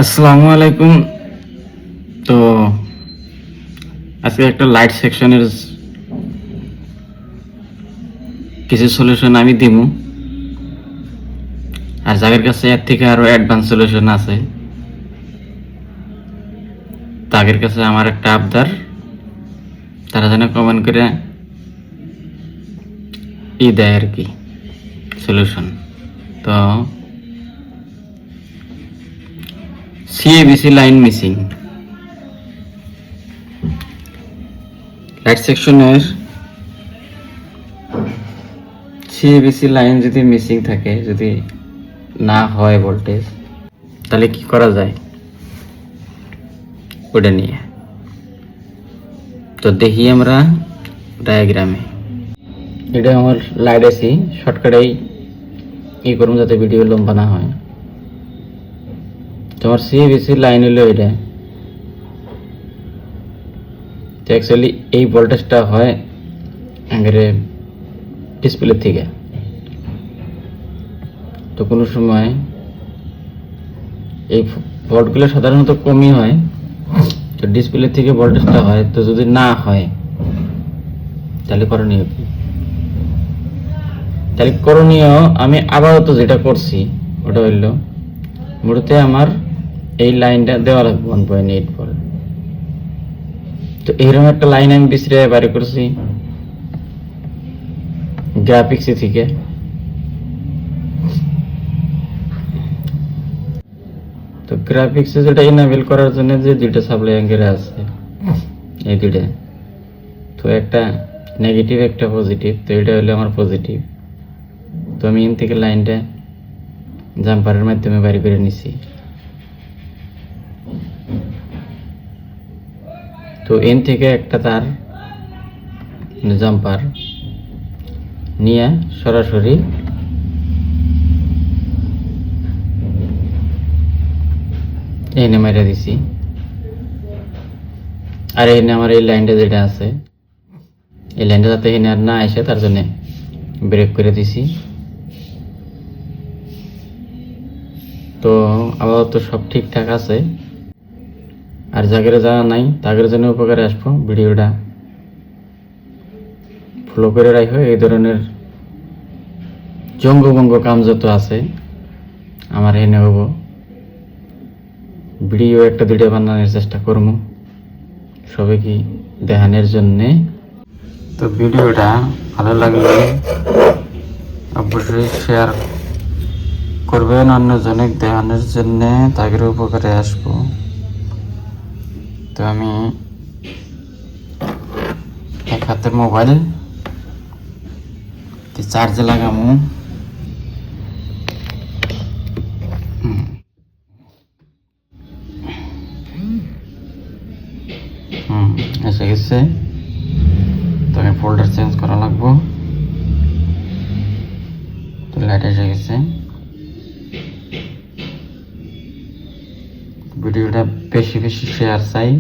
আসসালামু আলাইকুম। তো আজকে একটা লাইট সেকশনের কিছু সলিউশন আমি দিব, আর যাদের কাছে এর থেকে আরো অ্যাডভান্স সলিউশন আছে তাদের কাছে আমার একটা আবদার, তারা যেন কমেন্ট করে দেয় আর কি সলিউশন। তো সিএবিসি লাইন মিসিং, লাইট সেকশনের সিএবিসি লাইন যদি মিসিং থাকে, যদি না হয় ভোল্টেজ, তাহলে কি করা যায় ওটা নিয়ে তো দেখি আমরা ডায়াগ্রামে। এটা আমার লাইট এসি শর্টকাটেই করবো যাতে ভিডিও লম্বা না হয়। তোমার সিএবিসি লাইন হলো এটা। তো অ্যাকচুয়ালি এই ভোল্টেজটা হয় আগে ডিসপ্লে থেকে। তো কোনো সময় এই ভোল্টগুলো সাধারণত কমই হয়, তো ডিসপ্লে থেকে ভোল্টেজটা হয়। তো যদি না হয় তাহলে করণীয় কি? তাহলে করণীয় আমি আপাতত যেটা করছি ওটা হইল, মূলত আমার এই লাইনটা দেওয়া লাগবে 1.8 ভোল্ট। তো এরকম একটা লাইন আমি বিছড়ে বাইরে করছি গ্রাফিক্স থেকে। তো গ্রাফিক্সে যেটা এনাবেল করার জন্য যে দুইটা সাপ্লাই অ্যাঙ্গেল আছে, এই দুইটা, তো একটা নেগেটিভ একটা পজিটিভ। তো এটা হলো আমার পজিটিভ। তো আমি এন থেকে লাইনটা জাম্পারের মাধ্যমে বাইরে করে নিছি। তো এন থেকে একটা তার জাম্পার নিয়ে সরাসরি এনে মেরে দিছি। আর এনে আমার এই লাইনটা যেটা আছে, এই লাইনটা যাতে এনে আর না আসে তার জন্য ব্রেক করে দিছি। তো আপাতত সব ঠিকঠাক আছে। আর যাদের জানা নাই তাদের জন্য উপকারে আসবো, ভিডিওটা ফলো করে রাখো। এই ধরনের জঙ্গভঙ্গ কাম যত আছে আমার এনে হবো, ভিডিও একটা দুইটা বানানোর চেষ্টা করবো সবাইকে দেখানোর জন্যে। তো ভিডিওটা ভালো লাগলে অবশ্যই শেয়ার করবেন অন্যজনকে দেখানোর জন্যে, তাদের উপকারে আসবো। তো আমি এক হাতে মোবাইল চার্জে লাগামু। এসে গেছে। তো আমি ফোল্ডার চেঞ্জ করা লাগবো। তো লাইট এসে গেছে। ভিডিওটা বেশি বেশি শেয়ার চাই।